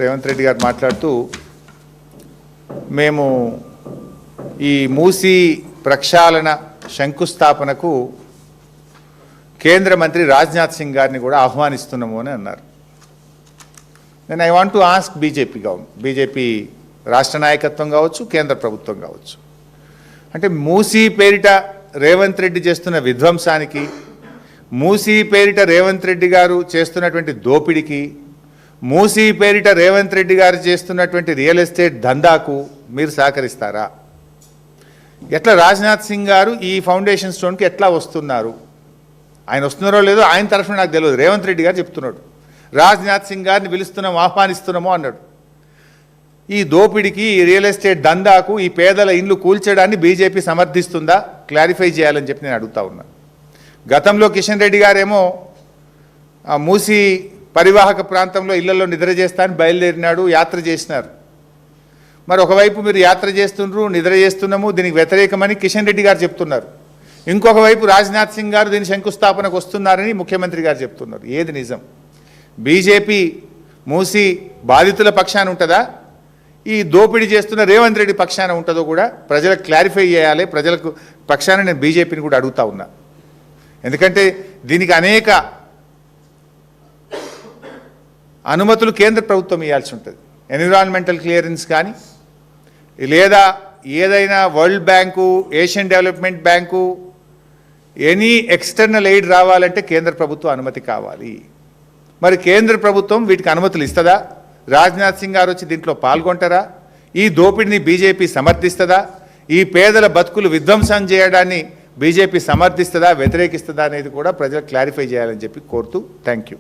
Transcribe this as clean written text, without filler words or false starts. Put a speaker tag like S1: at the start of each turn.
S1: రేవంత్ రెడ్డి గారు మాట్లాడుతూ మేము ఈ మూసీ ప్రక్షాళన శంకుస్థాపనకు కేంద్ర మంత్రి రాజ్నాథ్ సింగ్ గారిని కూడా ఆహ్వానిస్తున్నాము అని అన్నారు. నేను I want to ask BJP రాష్ట్ర నాయకత్వం కావచ్చు, కేంద్ర ప్రభుత్వం కావచ్చు, అంటే మూసీ పేరిట రేవంత్ రెడ్డి చేస్తున్న విధ్వంసానికి, మూసీ పేరిట రేవంత్ రెడ్డి గారు చేస్తున్నటువంటి దోపిడికి, మూసీ పేరిట రేవంత్ రెడ్డి గారు చేస్తున్నటువంటి రియల్ ఎస్టేట్ దందాకు మీరు సహకరిస్తారా? ఎట్లా రాజ్నాథ్ సింగ్ గారు ఈ ఫౌండేషన్ స్టోన్కి ఎట్లా వస్తున్నారు? ఆయన వస్తున్నారో లేదో ఆయన తరఫున నాకు తెలియదు. రేవంత్ రెడ్డి గారు చెప్తున్నాడు, రాజ్నాథ్ సింగ్ గారిని పిలుస్తున్నాము, ఆహ్వానిస్తున్నాము అన్నాడు. ఈ దోపిడికి, ఈ రియల్ ఎస్టేట్ దందాకు, ఈ పేదల ఇండ్లు కూల్చడాన్ని బీజేపీ సమర్థిస్తుందా? క్లారిఫై చేయాలని చెప్పి నేను అడుగుతా ఉన్నా. గతంలో కిషన్ రెడ్డి గారేమో మూసీ పరివాహక ప్రాంతంలో ఇళ్లలో నిద్ర చేస్తానని బయలుదేరినాడు, యాత్ర చేసినారు. మరి ఒకవైపు మీరు యాత్ర చేస్తున్నారు, నిద్ర చేస్తున్నాము, దీనికి వ్యతిరేకమని కిషన్ రెడ్డి గారు చెప్తున్నారు. ఇంకొక వైపు రాజ్నాథ్ సింగ్ గారు దీని శంకుస్థాపనకు వస్తున్నారని ముఖ్యమంత్రి గారు చెప్తున్నారు. ఏది నిజం? బీజేపీ మూసీ బాధితుల పక్షాన ఉంటుందా, ఈ దోపిడీ చేస్తున్న రేవంత్ రెడ్డి పక్షాన ఉంటుందో కూడా ప్రజలకు క్లారిఫై చేయాలి. ప్రజలకు పక్షాన నేను బీజేపీని కూడా అడుగుతా ఉన్నా. ఎందుకంటే దీనికి అనేక అనుమతులు కేంద్ర ప్రభుత్వం ఇవ్వాల్సి ఉంటుంది. ఎన్విరాన్మెంటల్ క్లియరెన్స్ కానీ, లేదా ఏదైనా world bank, Asian development bank, any external aid రావాలంటే కేంద్ర ప్రభుత్వం అనుమతి కావాలి. మరి కేంద్ర ప్రభుత్వం వీటికి అనుమతులు ఇస్తుందా? రాజ్నాథ్ సింగ్ గారు వచ్చి దీంట్లో పాల్గొంటారా? ఈ దోపిడిని బీజేపీ సమర్థిస్తుందా? ఈ పేదల బతుకులు విధ్వంసం చేయడాన్ని బీజేపీ సమర్థిస్తుందా, వ్యతిరేకిస్తుందా అనేది కూడా ప్రజలకు క్లారిఫై చేయాలని చెప్పి కోరుతూ థ్యాంక్ యూ.